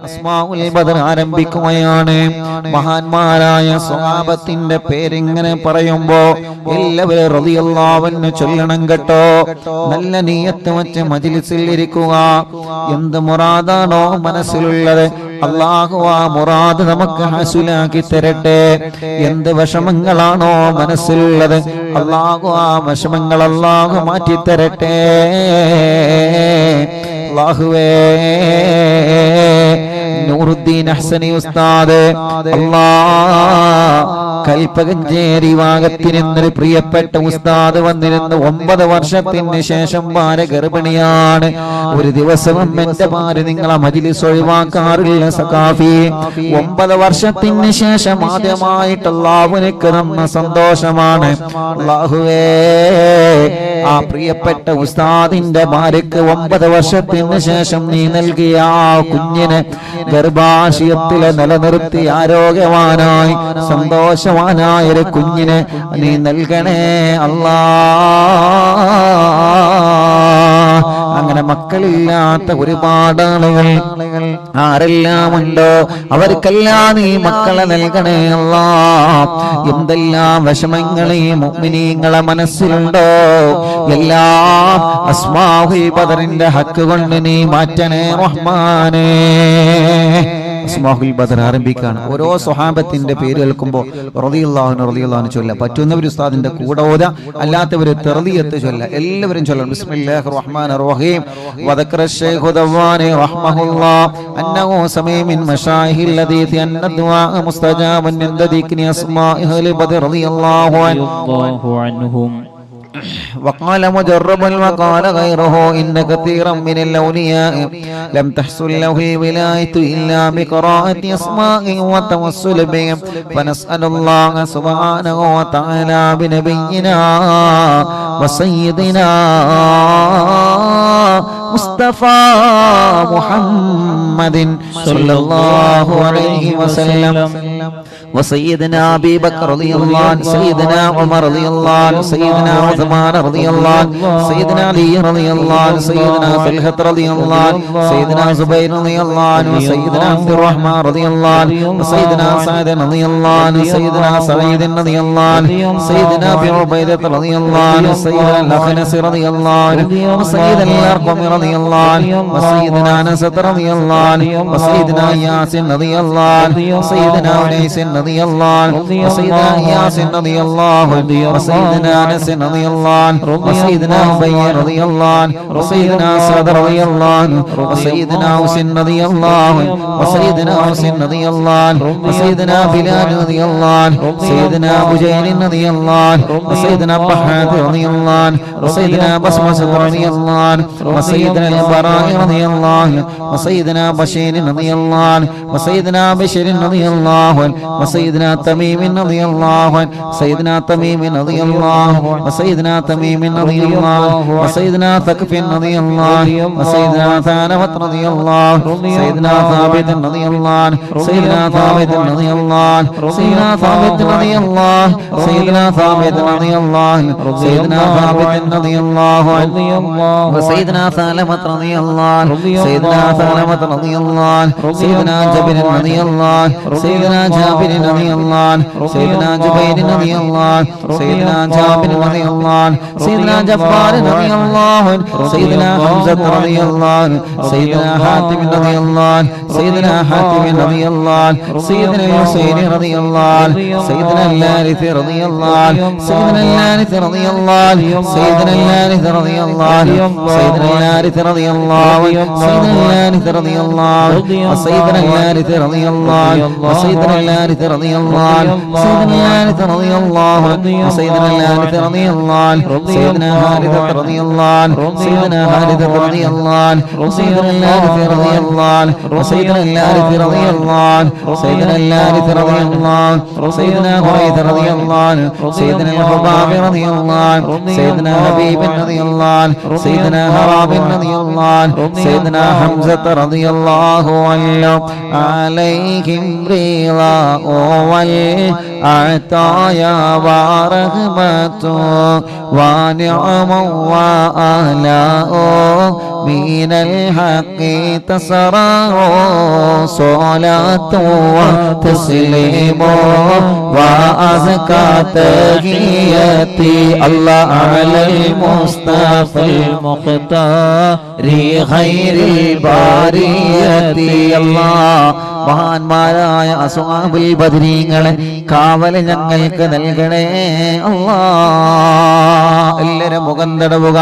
അസ്മാഉൽ ബദർ ആരംഭിക്കുകയാണ്. മഹാന്മാരായ സ്വഹാബത്തിന്റെ പേരിങ്ങനെ പറയുമ്പോ എല്ലാവരും റളിയല്ലാഹു അൻഹു ചൊല്ലണം കേട്ടോ. നല്ല നിയ്യത്ത് വെച്ച് മജ്ലിസിൽ ഇരിക്കുക. എന്ത് മുറാദാണോ മനസ്സിലുള്ളത് അല്ലാഹു ആ മുറാദ് നമുക്ക് ഹസുലാക്കി തരട്ടെ. എന്ത് വിഷമങ്ങളാണോ മനസ്സിലുള്ളത് അല്ലാഹു ആ വിഷമങ്ങൾ അല്ലാഹു മാറ്റി തരട്ടെ. അല്ലാഹുവേ നൂറുദ്ദീൻ അഹ്സനി ഉസ്താദ് കൽപ്പകഞ്ചേരി ഭാഗത്തിൽ നിന്നൊരു പ്രിയപ്പെട്ട ഉസ്താദ് വന്നിരുന്നു. 9 വർഷത്തിന് ശേഷം ഭാര്യ ഗർഭിണിയാണ്. ഒരു ദിവസവും എന്റെ ഭാര്യ നിങ്ങളെ മജ്ലിസ് ഒഴിവാക്കാറില്ല സഖാഫി. 9 വർഷത്തിന് ശേഷം ആദ്യമായിട്ട് അല്ലാഹുവിനക്ക് തന്ന സന്തോഷമാണ്. അല്ലാഹുവേ ആ പ്രിയപ്പെട്ട ഉസ്താദിന്റെ ഭാര്യക്ക് 9 വർഷത്തിന് ശേഷം നീ നൽകിയ ആ കുഞ്ഞിനെ ഗർഭാശയത്തിൽ നിലനിർത്തി ആരോഗ്യവാനായി സന്തോഷവാനായ ഒരു കുഞ്ഞിനെ നീ നൽകണേ അല്ലാ. അങ്ങനെ മക്കളില്ലാത്ത ഒരുപാട് ആളുകൾ ആരെല്ലാം ഉണ്ടോ അവർക്കെല്ലാം നീ മക്കളെ നൽകണേ അല്ലാ. എന്തെല്ലാം വിഷമങ്ങൾ ഈ മുഅ്മിനീങ്ങളെ മനസ്സിലുണ്ടോ എല്ലാം അസ്മാഉൽ ബദറിന്റെ ഹക്ക് കൊണ്ട് നീ മാറ്റണേ റഹ്മാനേ. അസ്മാഉൽ ബദർ ആരംഭിക്കാണ്. ഓരോ സ്വഹാബത്തിന്റെ പേര് കേൾക്കുമ്പോൾ റളിയല്ലാഹു അൻഹു ചൊല്ല. പറ്റുന്നവർ ഉസ്താദിന്റെ കൂടെ ഓതാ, അല്ലാത്തവർ തർദിയത്ത് ചൊല്ല. എല്ലാവരും ചൊല്ലണം. ബിസ്മില്ലാഹിർ റഹ്മാനിർ റഹീം. വദക്കറ ശൈഖു ദവാനി റഹ്മഹുല്ലാഹ് അന്നഹു സമീ മിൻ മശായിഖിൽ ലദീതി അന്ന ദുആ മുസ്തജാബൻ ഇൻദ ദിക്രി അസ്മാഇൽ ബദർ റളിയല്ലാഹു അൻഹും. وقال مجرب وقال غيره إن كثيرا من الأولياء لم تحصل له الولاية إلا بقراءة أسماء وتوسل بهم فنسأل الله سبحانه وتعالى بنبينا وسيدنا مصطفى محمد صلى الله عليه وسلم وسيدنا أبي بكر رضي الله عنه سيدنا عمر رضي الله عنه سيدنا عثمان رضي الله عنه سيدنا علي رضي الله عنه سيدنا طلحة رضي الله عنه سيدنا زبير رضي الله عنه سيدنا عبد الرحمن رضي الله عنه وسيدنا سعد رضي الله عنه سيدنا سعيد رضي الله عنه سيدنا أبي عبيدة رضي الله عنه سيدنا الأخنس رضي الله عنه وسيدنا الأرقم رضي الله عنه وسيدنا أنس رضي الله عنه وسيدنا ياسين رضي الله عنه وسيدنا أنيس رضي الله عنه وسيدنا ياسين رضي الله عنه وسيدنا أنس رضي الله عنه وسيدنا أبي رضي الله عنه وسيدنا سعد رضي الله عنه وسيدنا حسين رضي الله عنه وسيدنا حسين رضي الله عنه وسيدنا بلال رضي الله عنه سيدنا أبو جهل رضي الله عنه وسيدنا طحات رضي الله عنه وسيدنا بسمة رضي الله عنه وسيدنا البراء رضي الله عنه وسيدنا بشير رضي الله عنه وسيدنا بشير رضي الله عنه وسيدنا تميم رضي الله عنه سيدنا تميم رضي الله وسيدنا تميم رضي الله وسيدنا ثقف رضي الله وسيدنا ثعلبة رضي الله سيدنا ثابت رضي الله سيدنا ثابت رضي الله سيدنا ثابت رضي الله سيدنا ثابت رضي الله سيدنا ثابت رضي الله وسيدنا ثعلبة رضي الله سيدنا ثعلبة رضي الله سيدنا جابر رضي الله سيدنا جابر رضي الله سيدنا جبير رضي الله سيدنا جابر رضي الله سيدنا جبار رضي الله سيدنا حمزة رضي الله سيدنا حاتم رضي الله سيدنا حاتم رضي الله سيدنا حسين رضي الله سيدنا الحارث رضي الله سيدنا الحارث رضي الله سيدنا الحارث رضي الله سيدنا الحارث رضي الله سيدنا الحارث رضي الله وسيدنا الحارث رضي الله وسيدنا الحارث رضي الله سيدنا الحارث رضي الله وسيدنا الحارث رضي الله سيدنا حارثة رضي الله سيدنا حارثة رضي الله وسيدنا الحارث رضي الله وسيدنا الحارث رضي الله سيدنا الحارث رضي الله سيدنا هريث رضي الله سيدنا الخباب رضي الله سيدنا حبيب رضي الله سيدنا هراب رضي الله سيدنا حمزة رضي الله عنه عليهم رضا والعطايا ورحمة ونعم وآلاء من الحق تسرع صلاة وتسليم وأزكى تحياتي الله على المصطفى المختار خير البرية الله മഹാന്മാരായ അസ്ഹാബുൽ ബദരീങ്ങളെ കാവൽ ഞങ്ങൾക്ക് നൽകണേ അല്ലാഹ്. എല്ലാവരും മുഖം തടവുക.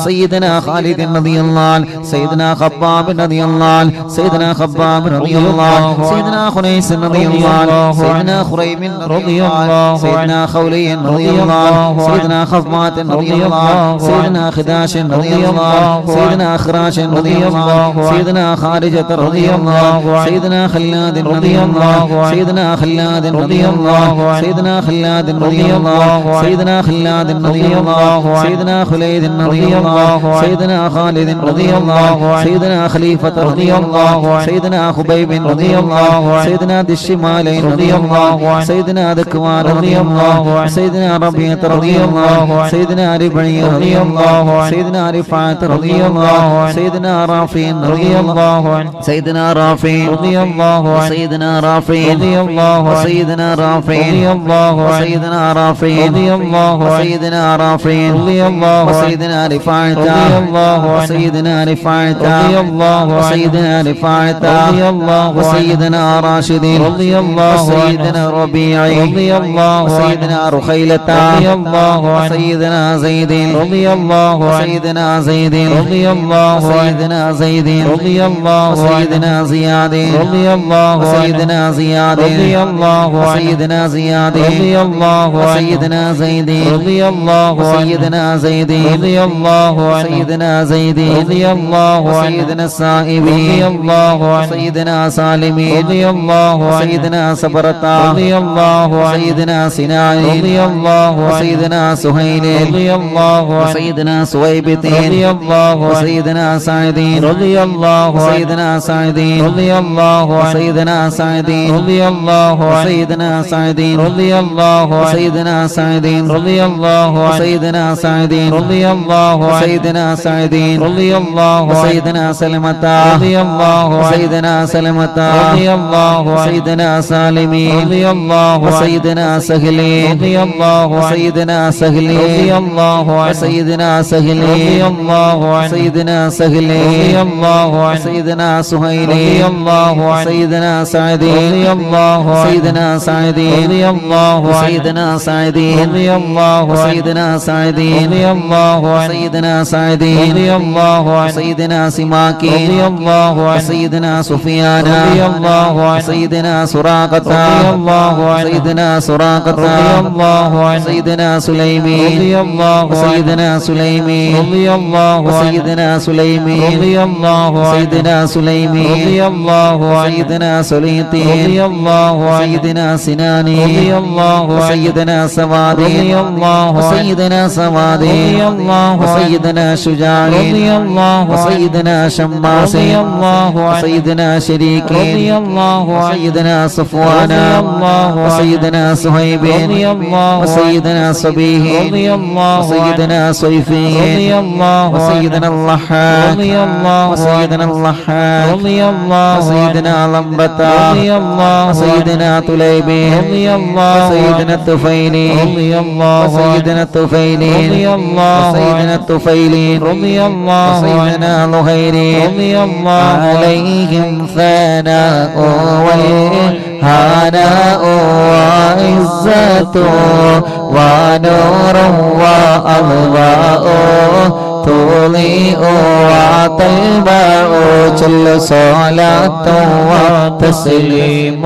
സയ്യിദനാ ഖാലിദ് റളിയല്ലാഹു, സയ്യിദനാ ഖബ്ബാബ് റളിയല്ലാഹു, സയ്യിദനാ ഖബ്ബാബ് റളിയല്ലാഹു, സയ്യിദനാ ഖുനൈസ് റളിയല്ലാഹു, സയ്യിദനാ ഖുറൈമിൻ റളിയല്ലാഹു, സയ്യിദനാ ഖൗലിയൻ റളിയല്ലാഹു, സയ്യിദനാ ഖഫ്മാത്ത് റളിയല്ലാഹു, സയ്യിദനാ ഖിദാശ് റളിയല്ലാഹു, സയ്യിദനാ ഖറാശ് റളിയല്ലാഹു, സയ്യിദനാ ഖാരിജത്ത് റളിയല്ലാഹു, സയ്യിദനാ خلاد رضي الله، سيدنا خلاد رضي الله، سيدنا خلاد رضي الله، سيدنا خلاد رضي الله، سيدنا خليد رضي الله، سيدنا خالد رضي الله، سيدنا خليفة رضي الله، سيدنا خبيب رضي الله، سيدنا ذي الشمالين رضي الله، سيدنا ذكوان رضي الله، سيدنا ربيعة رضي الله، سيدنا ربعي رضي الله، سيدنا رفعت رضي الله، سيدنا رافع رضي الله، سيدنا رافع رضي الله، سيدنا رافع رضي الله، سيدنا رافع رضي الله، سيدنا رافع رضي الله، سيدنا رافع رضي الله، سيدنا رفعت رضي الله، سيدنا رفعت رضي الله، سيدنا رفعت رضي الله، سيدنا راشد رضي الله، سيدنا ربيع رضي الله، سيدنا رخيلة رضي الله، سيدنا زيد رضي الله، سيدنا زيد رضي الله، سيدنا زيد رضي الله، سيدنا زياد رضي الله، سيدنا زياد رضي الله، سيدنا زياد رضي الله، سيدنا زيد رضي الله، سيدنا زيد رضي الله، سيدنا زيد رضي الله، سيدنا السائب رضي الله، سيدنا سالم رضي الله، سيدنا صبرة رضي الله، سيدنا سنان رضي الله، سيدنا سهيل رضي الله، سيدنا سويبت رضي الله، سيدنا سعيد رضي الله، سيدنا سعيد رضي الله، سيدنا سعيد رضي الله، سيدنا سعيد رضي الله، سيدنا سعيد رضي الله، سيدنا سعيد رضي الله، سيدنا سعيد رضي الله، سيدنا سلمة رضي الله، سيدنا سلمة رضي الله، سيدنا سالم رضي الله، سيدنا سهل رضي الله، سيدنا سهل رضي الله، سيدنا سهل رضي الله، سيدنا سهل رضي الله، سيدنا سهيل رضي الله، سيدنا سعيد رضي الله، سيدنا سعيد رضي الله، سيدنا سعيد رضي الله، سيدنا سعيد رضي الله، سيدنا سعيد رضي الله، سيدنا سماك رضي الله، سيدنا سفيان رضي الله، سيدنا سراقة رضي الله، سيدنا سراقة رضي الله، سيدنا سليمي رضي الله، سيدنا سليمي رضي الله، سيدنا سليمي رضي الله، سيدنا سليمي رضي الله، سيدنا سليطي رضي الله، سيدنا سناني رضي الله، سيدنا سواد رضي الله، سيدنا سواد رضي الله، سيدنا شجاع رضي الله، سيدنا شماس رضي الله، سيدنا شريك رضي الله، سيدنا صفوان رضي الله، سيدنا صهيب رضي الله، سيدنا صبيه رضي الله، سيدنا صيفي رضي الله، سيدنا اللحاق رضي الله، سيدنا اللحاق رضي الله، سيدنا لمبة رضي الله، سيدنا طليبي رضي الله، سيدنا الطفيلي رضي الله، سيدنا الطفيلي رضي الله، سيدنا الطفيلي رضي الله، سيدنا لهيري رضي الله، عليهم ثناء والهناء وعزة ونور وأضواء تضيء وتلمع جل صلاة وتسليم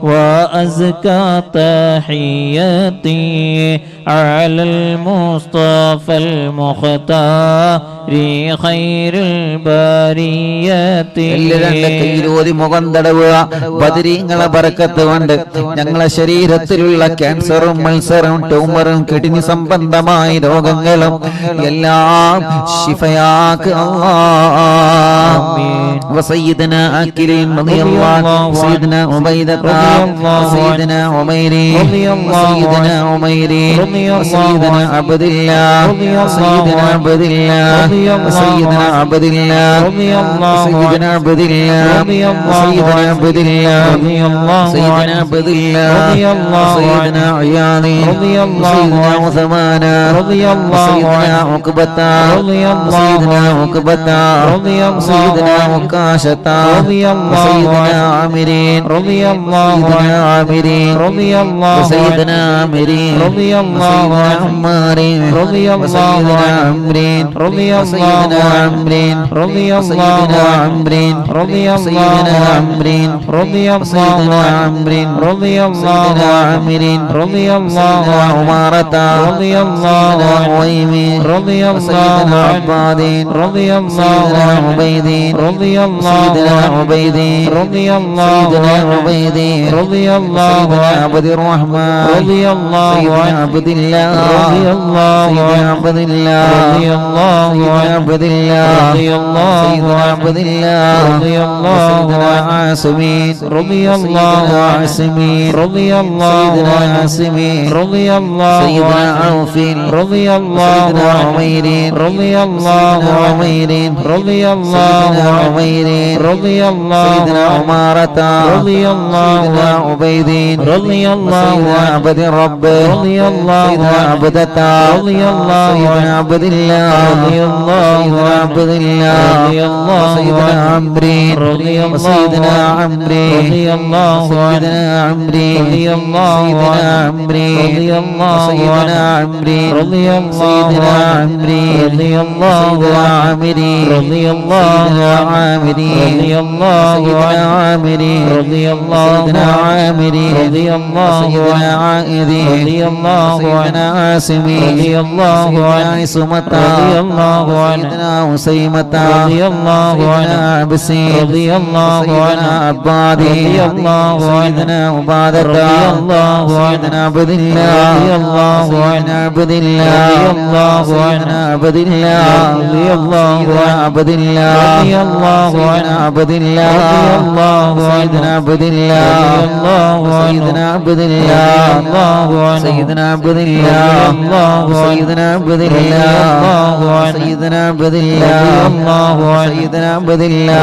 وأزكى تحياتي على المصطفى المختار خير البريات. മുഖം തടവുക. ബദരീങ്ങളെ ബറക്കത്ത് കൊണ്ട് ഞങ്ങളെ ശരീരത്തിലുള്ള ക്യാൻസറും മത്സരവും ട്യൂമറും കിഡ്നി സംബന്ധമായ രോഗങ്ങളും എല്ലാം ശിഫയാക്ക് അല്ലാഹ്. وسيدنا أكلين رضي الله، سيدنا عبيدة سيدنا عميري سيدنا عميري سيدنا عبد الله سيدنا عبد الله سيدنا عبد الله سيدنا عبد الله سيدنا عبد الله سيدنا عبد الله سيدنا عياض سيدنا عثمان سيدنا عقبة سيدنا عقبة سيدنا عكاشة سيدنا عامرين سيدنا عامرين سيدنا عامرين سيدنا عمارين وسيدنا عمرين وسيدنا عمرين وسيدنا عمرين وسيدنا عمرين وسيدنا عمرين وسيدنا عامرين وسيدنا عمارة سيدنا عويمي وسيدنا عبادين سيدنا عبيدين سيدنا عبيدين سيدنا عبيدين سيدنا عبد الرحمن سيدنا عبد الله سيدنا عبد الله سيدنا عبد الله سيدنا عبد الله سيدنا عاصمين سيدنا عاصمين سيدنا عاصمين سيدنا عوف سيدنا عميرين سيدنا عميرين سيدنا عميرين سيدنا عمارة سيدنا عبيدين سيدنا عبد الرب سيدنا عبدة سيدنا عبد الله سيدنا عبد الله سيدنا عمرين سيدنا عمرين سيدنا عمرين سيدنا عمرين سيدنا عمرين سيدنا عمرين سيدنا عامرين سيدنا عامرين سيدنا عامرين سيدنا عامرين سيدنا عائذين سيدنا عاصمين سيدنا عصمة سيدنا وسيمة سيدنا عبسين سيدنا عبادي سيدنا عبادة سيدنا عبد الله سيدنا عبد الله سيدنا عبد الله سيدنا عبد الله سيدنا عبد الله سيدنا عبد الله سيدنا عبد الله سيدنا عبد الله سيدنا عبد الله سيدنا عبد الله سيدنا عبد الله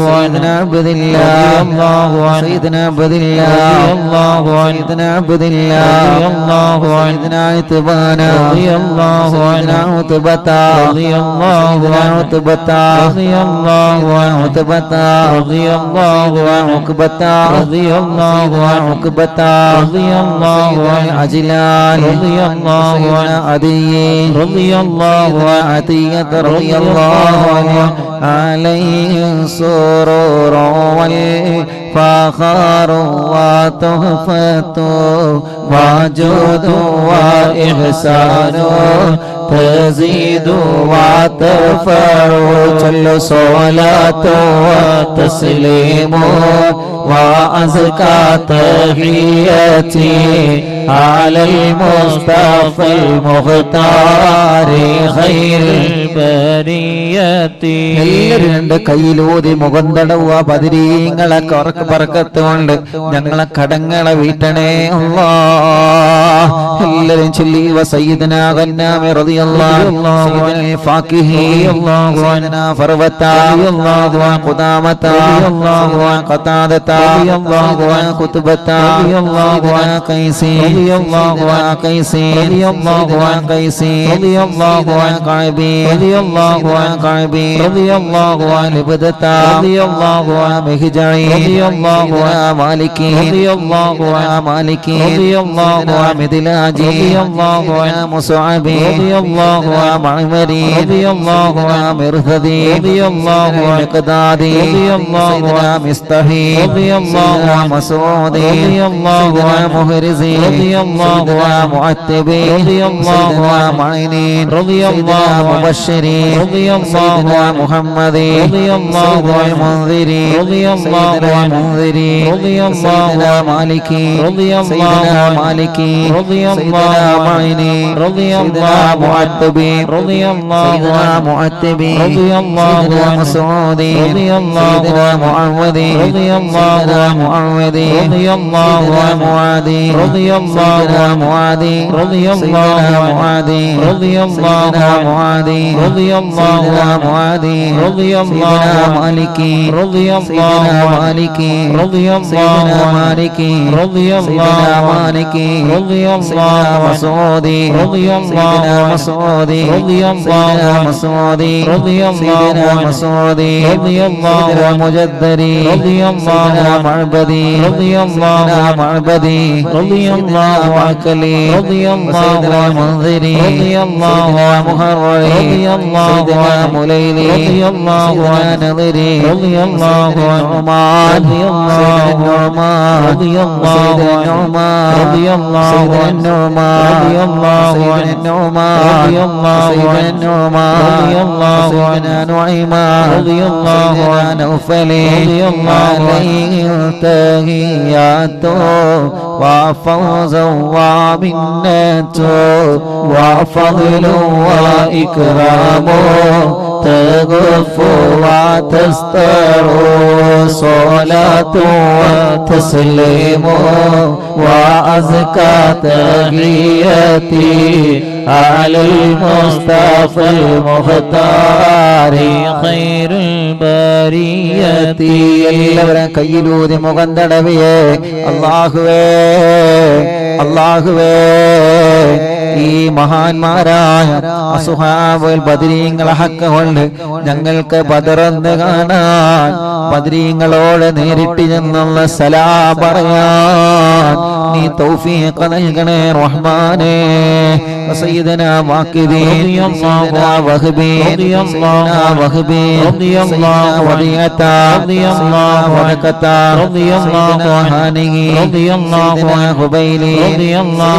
سيدنا عبد الله سيدنا عبد الله سيدنا عبد الله سيدنا عتبانا سيدنا عتبة سيدنا عتبة سيدنا عتبة سيدنا عقبة سيدنا عقبة سيدنا عجلان سيدنا عدي سيدنا عتية رضي الله عليه سرور والفخر وتحفة وجود وإحسان تزيد وترفع جل صلاة وتسليم وأزكى تحياتي على المصطفى المختار خير البرية എല്ലാവരും കയ്യിലൂതി മുഖം തടവുക ബദരീങ്ങളെ പറക്കത്തുകൊണ്ട് ഞങ്ങളെ കടങ്ങളെ വീട്ടണേ അല്ലാഹ് എല്ലാവരും ചൊല്ലി വസയ്യിദനാ ഗന്നാമി റളിയല്ലാഹു സയ്യിദുൽ ഫാക്കിഹി സയ്യിദനാ ഫർവത ഖുദാമത ഖതാദത ഖുത്ബത ഖൈസി സയ്യിദനാ ഖൈസി സയ്യിദനാ ഖൈസി സയ്യിദനാ ഖഅബി സയ്യിദനാ ഖഅബി സയ്യിദനാ ലിബദത സയ്യിദനാ മിഹ്ജഇ സയ്യിദനാ Maliki സയ്യിദനാ Maliki സയ്യിദനാ മിദ്ലാജി സയ്യിദനാ മുസ്അബി സയ്യിദനാ മഅമരി സയ്യിദനാ മിർഹദി സയ്യിദനാ മിഖ്ദാദി സയ്യിദനാ മിസ്തഹി സയ്യിദനാ Masoodi സയ്യിദനാ മുഹരിസി സയ്യിദനാ മുഅത്തബി സയ്യിദനാ മഅനീൻ സയ്യിദനാ മുബശ്ശിരി സയ്യിദനാ മുഹമ്മദി സയ്യിദനാ മുൻദിരി സയ്യിദനാ മുൻദിരി സയ്യിദനാ Maliki സയ്യിദനാ Maliki سيدنا معيني سيدنا معتبي سيدنا معتبي سيدنا مسعودي سيدنا معودي سيدنا معودي سيدنا معادي سيدنا معادي سيدنا معادي سيدنا معادي سيدنا معادي سيدنا مالكي سيدنا مالكي سيدنا مالكي سيدنا مالكي سيدنا مسعودي سيدنا مسعودي سيدنا مسعودي سيدنا مسعودي سيدنا مجدري سيدنا معبدي سيدنا معبدي سيدنا معكلي سيدنا منذري سيدنا مهرري سيدنا مليلي سيدنا نظري سيدنا النعمان سيدنا النعمان سيدنا النعمان سيدنا النعمان سيدنا النعمان سيدنا النعمان سيدنا نعيمان سيدنا نوفلي عليه التحيات وفوز ومنة وفضل وإكرام تغف وتستر صلاة وتسليم وأزكى تحياتي على المصطفى المختار خير البرية എല്ലാവരും കയ്യിലൂതി മുഖം തടവിയേ അല്ലാഹുവേ അല്ലാഹുവേ ഈ മഹാന്മാരായ അസ്ഹാബുൽ ബദരീങ്ങളെ ഹക്ക് കൊണ്ട് ഞങ്ങൾക്ക് ബദറെന്ന് കാണാൻ ബദരീങ്ങളോട് നേരിട്ട് ചെന്നുള്ള സലാം പറയാൻ നീ തൗഫീഖ് നൽകണേ റഹ്മാനേ سيدنا واكدين سيدنا وهبي سيدنا وهبي سيدنا وديعتا سيدنا ودكتا سيدنا هاني سيدنا هبيلي سيدنا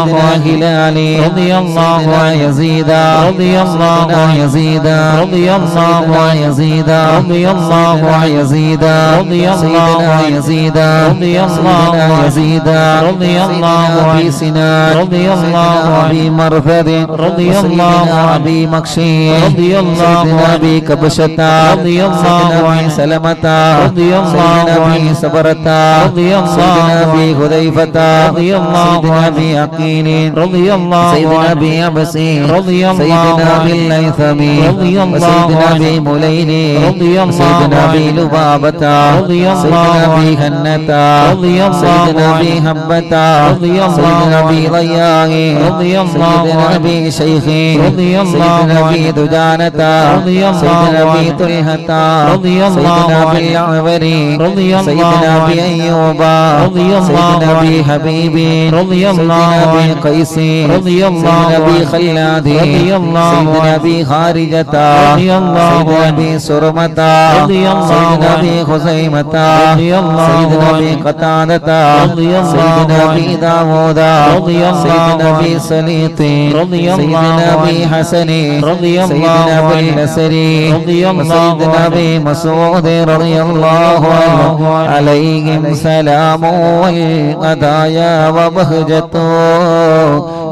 هلالي سيدنا يزيدا سيدنا يزيدا سيدنا يزيدا سيدنا يزيدا سيدنا يزيدا سيدنا يزيدا سيدنا أبي سنان سيدنا أبي مرثد رضي الله أبي مكشي سيدنا أبي كبشتا سيدنا أبي سلمتا سيدنا أبي سبرتا سيدنا أبي هذيفتا سيدنا أبي عقيل سيدنا أبي أبسي سيدنا أبي الليثمي سيدنا أبي مليلي سيدنا أبي لبابتا سيدنا أبي هنتا سيدنا أبي هبتا سيدنا أبي ضياغي سيدنا أبي شيخي سيدنا أبي دجانتا سيدنا أبي طلحتا سيدنا أبي العبري سيدنا أبي أيوبا سيدنا أبي حبيبي سيدنا أبي قيسي سيدنا أبي خلادي سيدنا أبي خارجتا سيدنا أبي سرمتا سيدنا أبي خزيمتا سيدنا أبي قتادتا سيدنا أبي داوودا سيدنا أبي سليطي سيدنا أبي حسني سيدنا أبي النسري سيدنا أبي مسعود رضي الله عنه عليهم سلام والهدايا وبهجته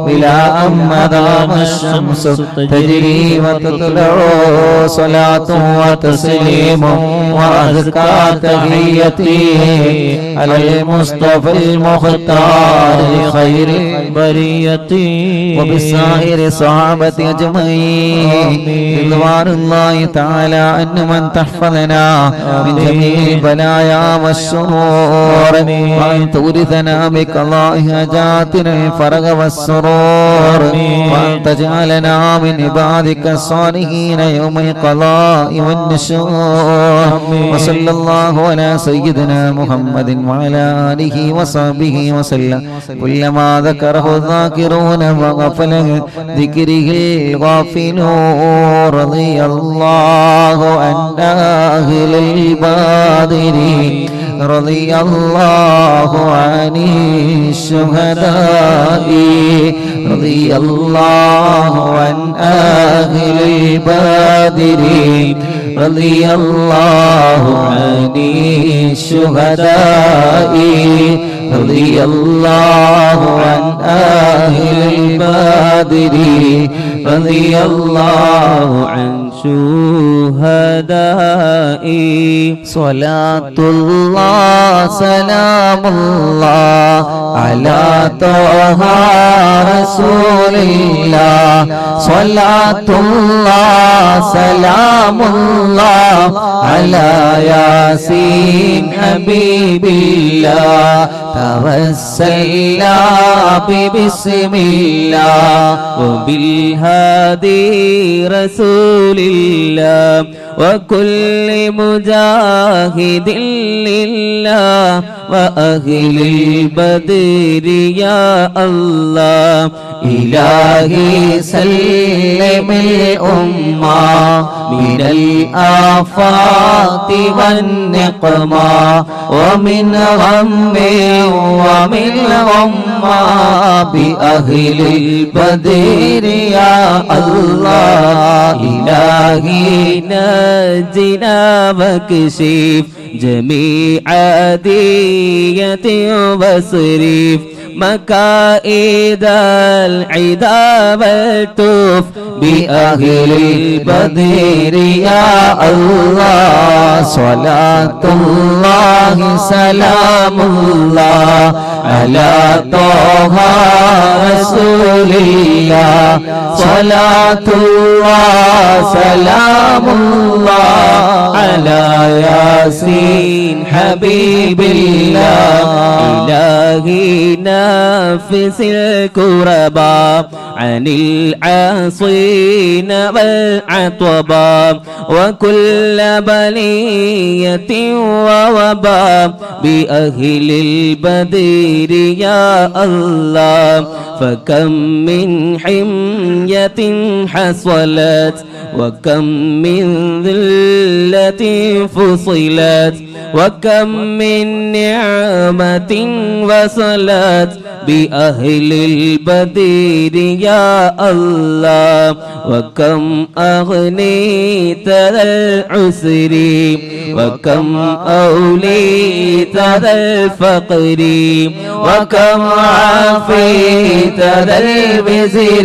بلا أمدام الشمس تجري وتطلع صلاة وتسليم وأزكى تحيتي على المصطفى المختار خير البرية وبسائر صحابة أجمعين رضوان الله تعالى أن من تحفظنا من جميع البلايا والشرور وأن تورثنا بقضاء حاجاتنا الفرج والسرور وأن تجعلنا من عبادك الصالحين يوم القضاء والنشور وصلى الله على سيدنا محمد وعلى آله وصحبه وسلم كلما ذكره الذاكرون وغفل ذكره الغافلون رضي الله عن أهل البادر رضي الله عن الشهداء رضي الله عن أهل البادر رضي الله عن الشهداء رضي الله عن أهل البدر رضي الله عن شهدائي صلاة الله سلام الله على طه رسول الله صلاة الله سلام الله على ياسين حبيب الله توسلنا ببسم الله وبالهادي رسول الله وكل مجاهد لله وأهل البدر يا الله إلهي سلم الأمة من الآفات والنقمة ومن غم ومن غمة بأهل البدر يا الله إلهي نجنا واكشف جميع دية واصرف مكائد العدا والتوف بأهل البدر يا الله صلاة الله سلام الله على طه رسول الله صلاة الله سلام الله على ياسين حبيب الله إلهي نفس الكرباء عن العاصين والعطباء وكل بلية ووباء بأهل البدر يا الله فكم من حمية حصلت وكم من ذلة فصلت وكم من نعمة وصلت بأهل البدر يا الله وكم أغنيت ذا العسر وكم أوليت ذا الفقر وكم عافيت ذا البزر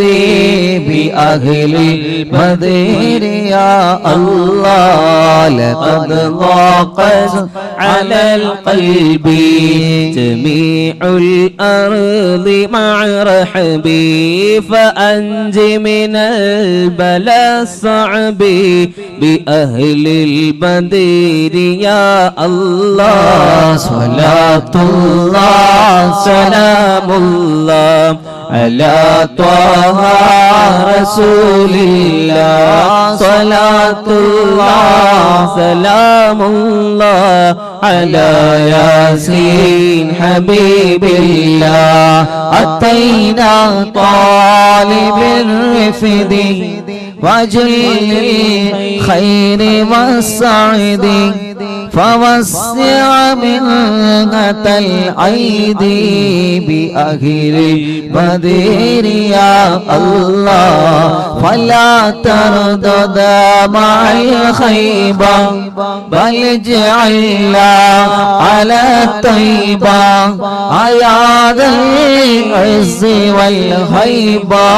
بأهل البدر يا الله لقد ضاقت على القلب جميع الأرض مع رحبي فأنج من البلاء الصعب بأهل البدر يا الله صلاة الله سلام الله على طه رسول الله صلاة الله سلام الله على ياسين حبيب الله أتينا طالب الرفد وجل الخير والسعد فوسع منة الأيدي بأهل البدر يا الله فلا تردد مع الخيبة بل اجعلنا على الطيبة يا ذا العز والهيبة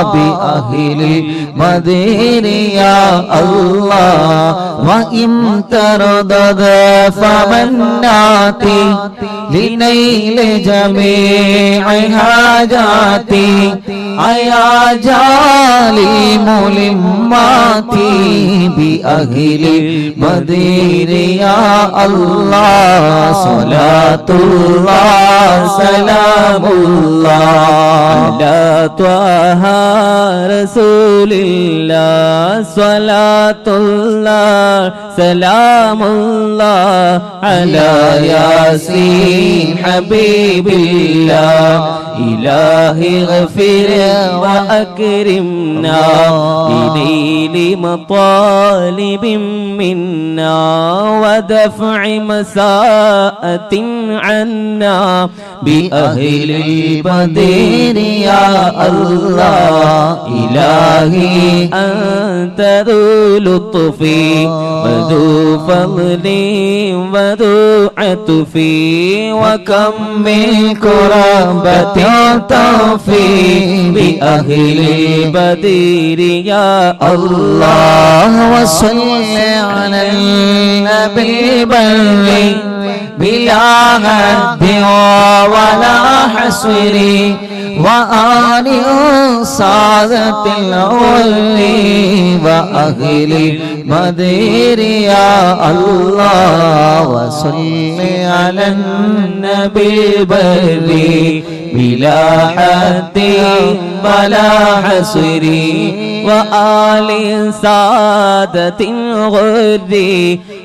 بأهل البدر يا الله وإن تردد فمناتي لنيل جميع حاجاتي يا جالي ملماتي بأهل البدر يا الله صلاة الله سلام الله على طه رسول الله صلاة الله سلام الله على ياسين حبيب الله إلهي اغفر وأكرمنا بنيل مطالب منا ودفع مساءة عنا بأهل البدر يا الله إلهي أنت ذو لطف وذو فضل وذو عطف وكم من كرامة توفي بأهل البدر يا الله وصل على النبي البر بلا حد ولا حصر وآل سادة الأول وأهل البدر يا الله وصل على النبي البر بلا حد ولا حصر وآل سادة الغر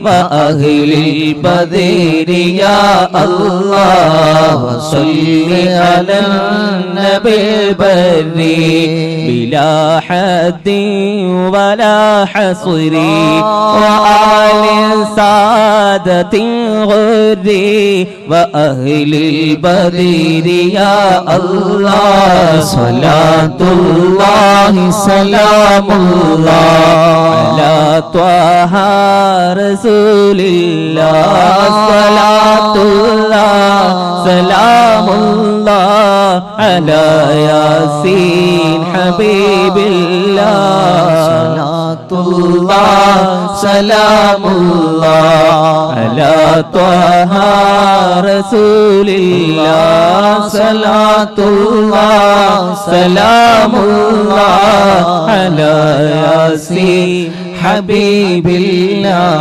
وأهل البدر يا الله وصل على النبي البر بلا حد ولا حصر وآل سادة الغر وأهل البدر يا الله صلاة الله سلام الله على طه رسول الله صلاة الله سلام الله على ياسين حبيب الله صلاة الله سلام الله على طه رسول الله صلاة الله سلام الله على ياسين حبيب الله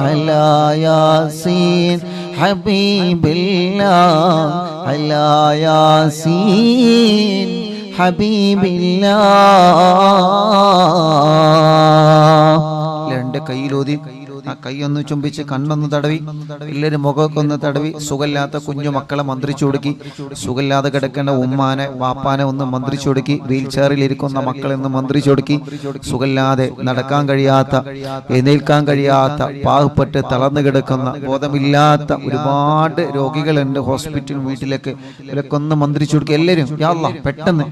على ياسين حبيب الله على ياسين حبيب الله രണ്ട് കൈയിലൂതി ആ കൈയൊന്ന് ചുംബിച്ച് കണ്ണൊന്ന് തടവി എല്ലാവരും മുഖമൊക്കെ ഒന്ന് തടവി സുഖമില്ലാത്ത കുഞ്ഞു മക്കളെ മന്ത്രിച്ചു കൊടുക്കി സുഖമില്ലാതെ കിടക്കേണ്ട ഉമ്മാനെ വാപ്പാനെ ഒന്ന് മന്ത്രിച്ചു കൊടുക്കി വീൽ ചെയറിൽ ഇരിക്കുന്ന മക്കളെ ഒന്ന് മന്ത്രിച്ചു കൊടുക്കി സുഖമില്ലാതെ നടക്കാൻ കഴിയാത്ത എഴുന്നേൽക്കാൻ കഴിയാത്ത പാവപ്പെട്ട് തളർന്നു കിടക്കുന്ന ബോധമില്ലാത്ത ഒരുപാട് രോഗികളുണ്ട് ഹോസ്പിറ്റൽ വീട്ടിലൊക്കെ ഇവരൊക്കെ ഒന്ന് മന്ത്രിച്ചു കൊടുക്കുക എല്ലാവരും യാ അല്ലാഹ്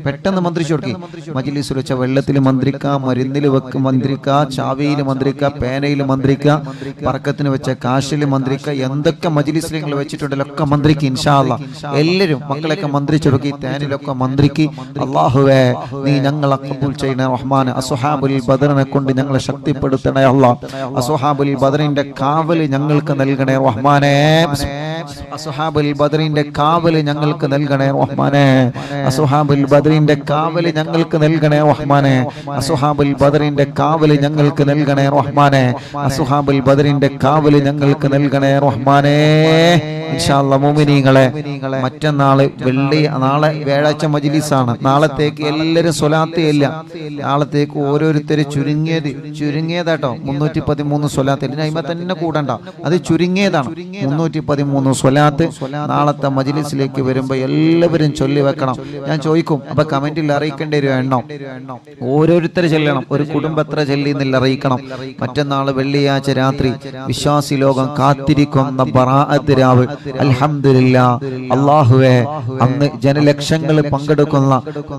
പെട്ടെന്ന് മന്ത്രിച്ചു കൊടുക്കി മജ്‌ലിസിൽ വെച്ച വെള്ളത്തിൽ മന്ത്രിക്കുക മരുന്നിൽ വെക്ക് മന്ത്രിക്കുക ചാവിയിൽ മന്ത്രിക്കുക പേനയിൽ മന്ത്രിക്കുക പറക്കത്തിന് വെച്ച കാശിൽ മന്ത്രിക്കുക എന്തൊക്കെ മജ്‌ലിസിൽ നിങ്ങൾ വെച്ചിട്ടുണ്ടല്ലോ ഒക്കെ മന്ത്രിക്ക് ഇൻഷാ അല്ലാഹ് എല്ലാവരും മക്കളൊക്കെ മന്ത്രിച്ചൊടുക്കി തേനിലൊക്കെ മന്ത്രിക്ക് അല്ലാഹുവേ നീ ഞങ്ങളെ ഖബൂൽ ചെയ്യണേ റഹ്മാനെ അസ്ഹാബുൽ ബദറിനെ കൊണ്ട് ഞങ്ങളെ ശക്തിപ്പെടുത്തണേ അല്ലാഹ് അസ്ഹാബുൽ ബദറിന്റെ കാവൽ ഞങ്ങൾക്ക് നൽകണേ റഹ്മാനെ അസ്ഹാബുൽ ബദറിന്റെ കാവൽ ഞങ്ങൾക്ക് നൽകണേ റഹ്മാനെ അസ്ഹാബുൽ ബദറിന്റെ കാവൽ ഞങ്ങൾക്ക് നൽകണേ റഹ്മാനെ അസ്ഹാബുൽ ബദറിന്റെ കാവൽ ഞങ്ങൾക്ക് നൽകണേ റഹ്മാനെ അസ്ഹാബുൽ ബദറിന്റെ കാവൽ ഞങ്ങൾക്ക് നൽകണേ റഹ്മാനെ ഇൻഷാ അല്ലാഹ് മുഅ്മിനീങ്ങളെ മറ്റന്നാള് നാളെ വ്യാഴാഴ്ച മജ്‌ലിസാണ് നാളത്തേക്ക് എല്ലാവരും സ്വലാത്ത് ഇല്ല നാളത്തേക്ക് ഓരോരുത്തര് ചുരുങ്ങിയതാട്ടോ 313 സ്വലാത്ത് ഇതിനൈമ തന്നെ കൂടണ്ട അത് ചുരുങ്ങിയതാണ് 313 സ്വലാത്ത് നാളത്തെ മജ്‌ലിസിലേക്ക് വരുമ്പോ എല്ലാവരും ചൊല്ലി വെക്കണം ഞാൻ ചോദിക്കും അപ്പൊ കമന്റിൽ അറിയിക്കേണ്ട ഒരു എണ്ണം ഓരോരുത്തർ ചൊല്ലണം ഒരു കുടുംബത്ര ചൊല്ലിന്നില്ല അറിയിക്കണം മറ്റന്നാള് വെള്ളിയാഴ്ച രാത്രി വിശ്വാസി ലോകം കാത്തിരിക്കുന്ന ബറാഅത്ത് രാവ് അൽഹംദുലില്ലാഹ് അല്ലാഹുവേ അന്ന് ജനലക്ഷങ്ങൾ പങ്കെടുക്കുന്ന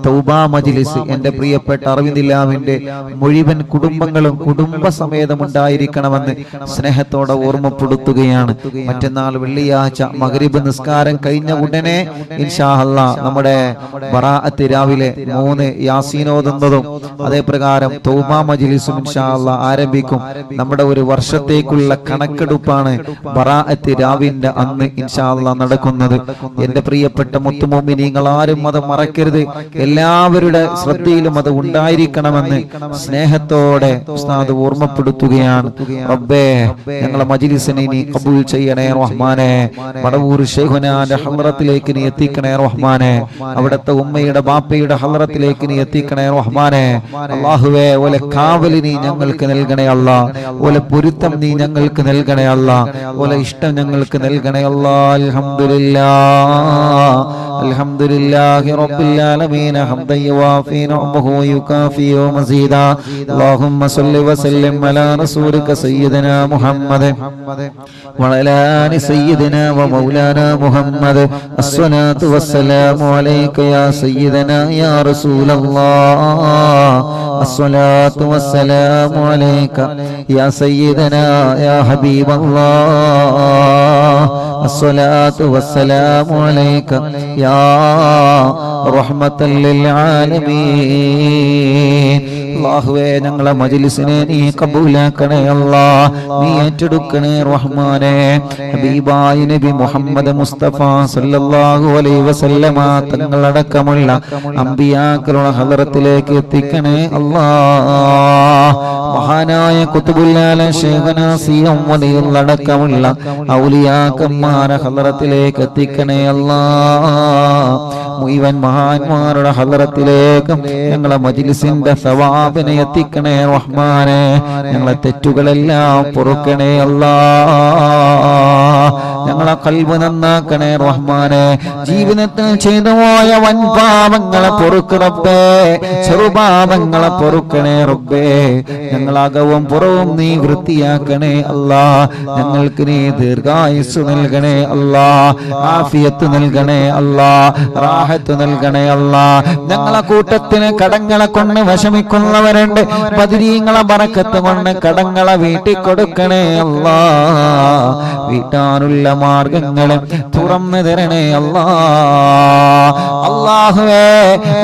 തൗബാ മജ്‌ലിസ് എൻ്റെ പ്രിയപ്പെട്ട അർവിന്ദില്ലാവിന്റെ മുഴുവൻ കുടുംബങ്ങളും കുടുംബസമേതം ഉണ്ടായിരിക്കണമെന്ന് സ്നേഹത്തോടെ ഓർമ്മപ്പെടുത്തുകയാണ് മറ്റന്നാൾ വെള്ളിയാഴ്ച മഗ്രിബ് നിസ്കാരം കഴിഞ്ഞ ഉടനെ ഇൻഷാ അല്ലാഹ് നമ്മുടെ ബറാഅത്ത് രാവിലെ 3 യാസീൻ ഓതുന്നതും അതേ പ്രകാരം തൗബാ മജ്‌ലിസും ഇൻഷാ അല്ലാഹ് ആരംഭിക്കും നമ്മുടെ ഒരു വർഷത്തേക്കുള്ള കണക്കെടുപ്പാണ് ബറാഅത്ത് രാവിന്റെ അന്ന് ഇൻഷാ അല്ലാഹ് നടക്കുന്നത് എൻ്റെ പ്രിയപ്പെട്ട മുത്തുമോമിനീങ്ങൾ ആരും അത് മറക്കരുത് എല്ലാവരുടെ ശ്രദ്ധയിലും അത് ഉണ്ടായിരിക്കണമെന്ന് സ്നേഹത്തോടെ ഉസ്താദ് ഓർമ്മപ്പെടുത്തുകയാണ് റബ്ബേ ഞങ്ങളെ മജ്‌ലിസിനെ നീ ഖബൂൽ ചെയ്യണേ റഹ്മാനെ വടവൂർ ശൈഖുനാന്റെ ഹളറത്തിലേക്ക് നീ എത്തിക്കണേ റഹ്മാനെ അവിടുത്തെ ഉമ്മയുടെ ബാപ്പയുടെ ഹളറത്തിലേക്ക് നീ എത്തിക്കണേ റഹ്മാനെ അല്ലാഹുവേ ഓലെ കാവൽ നീ ഞങ്ങൾക്ക് നൽകണേ അല്ലാഹ് ഓലെ പൊരുത്തം നീ ഞങ്ങൾക്ക് നൽകണേ അല്ലാഹ് ഓലെ ഇഷ്ടം ഞങ്ങൾക്ക് നൽകണേ الله الحمد لله الحمد لله رب العالمين حمدا يوافي نعمه ويكافئ مزيدا اللهم صل وسلم على رسولك سيدنا محمد وعلى آل سيدنا ومولانا محمد الصلاة والسلام عليك يا سيدنا يا رسول الله الصلاة والسلام عليك يا سيدنا يا حبيب الله الصلاة والسلام عليك يا رحمة للعالمين അല്ലാഹുവേ ഞങ്ങളെ മജ്‌ലിസിനെ നീ കബൂലാക്കണേ അല്ലാഹ് നീ ഏറ്റെടുക്കണേ റഹ്മാനേ ഹബീബായ നബി മുഹമ്മദ് മുസ്തഫ സല്ലല്ലാഹു അലൈഹി വസല്ലമ തങ്ങളടക്കമുള്ള അമ്പിയാക്കളുടെ ഹളറത്തിലേക്ക് എത്തിക്കണേ അല്ലാഹ് മഹാനായ ഖുതുബുൽ ആലം ശൈഖുനാ സിയം വലിയുള്ളടക്കമുള്ള ഔലിയാക്കന്മാരുടെ ഹളറത്തിലേക്ക് എത്തിക്കണേ അല്ലാഹ് മുഴുവൻ മഹാന്മാരുടെ ഹളറത്തിലേക്ക് ഞങ്ങളെ മജ്‌ലിസിന്റെ സവാബിനെ എത്തിക്കണേ റഹ്മാനേ ഞങ്ങളെ തെറ്റുകളെല്ലാം പൊറുക്കണേ അല്ലാഹ് ഞങ്ങളെ ഖൽബ് നന്നാക്കണേ റഹ്മാനേ ജീവിതത്തിൽ ചെയ്തുപോയ വൻ പാപങ്ങളെ പൊറുക്ക് റബ്ബേ ചെറുപാപങ്ങളെ പൊറുക്കണേ റബ്ബേ ഞങ്ങളകവും പുറവും നീ വൃത്തിയാക്കണേ അല്ലാഹ് ഞങ്ങൾക്ക് നീ ദീർഘായുസ്സ് നൽകണേ അല്ലാഹ് ആഫിയത്ത് നൽകണേ അല്ലാഹ് റാഹത്ത് നൽകണേ അല്ലാഹ് ഞങ്ങളെ കൂട്ടത്തിന് കടങ്ങളെ കൊണ്ട് വിഷമിക്കുന്നവരുണ്ട് ബദരീങ്ങളെ ബറക്കത്ത് കൊണ്ട് കടങ്ങളെ വീട്ടി കൊടുക്കണേ അല്ലാഹ് വീട്ടാനുള്ള മാർഗങ്ങളെ തുറന്നു തരണേ അല്ലാഹ് അല്ലാഹുവേ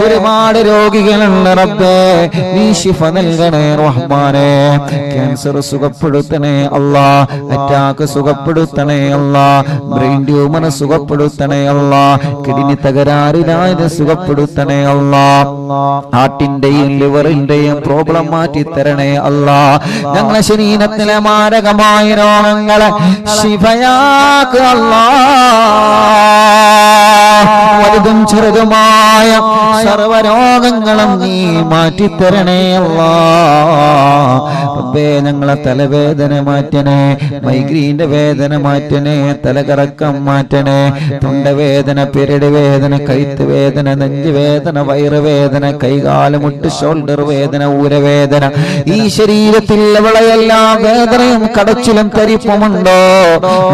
ഒരുപാട് രോഗികളുണ്ട് റബ്ബേ നീ ശിഫ നൽകണേ റഹ്മാനേ ക്യാൻസർ സുഖപ്പെടുത്തണേ അല്ലാഹ് അറ്റാക്ക് സുഖപ്പെടുത്തണേ അല്ലാഹ് ബ്രെയിൻ ട്യൂമർ സുഖപ്പെടുത്തണേ അല്ലാഹ് കിഡ്നി തകരാറിലായത് സുഖപ്പെടുത്തണേ അല്ലാഹ് ഹാർട്ടിന്റെയും ലിവറിന്റെയും പ്രോബ്ലം മാറ്റി തരണേ അല്ലാഹ് ഞങ്ങളെ ശരീരത്തിലെ മാരകമായ രോഗങ്ങളെ ശിഫയാക്ക് അല്ലാഹ് വലുതും ചെറുതുമായ സർവരോഗങ്ങളും നീ മാറ്റിത്തരണേ അല്ലാഹ് റബ്ബേ ഞങ്ങളെ തലവേദന മാറ്റണേ മൈഗ്രീന്റെ വേദന മാറ്റണേ തലകറക്കം മാറ്റണേ തൊണ്ടവേദന പെരടി വേദന കഴുത്ത് വേദന നെഞ്ച് വേദന വയറുവേദന കൈകാലുമുട്ട് ഷോൾഡർ വേദന ഊരവേദന ഈ ശരീരത്തിൽ എവിടെയെല്ലാം വേദനയും കടച്ചിലും തരിപ്പുമുണ്ടോ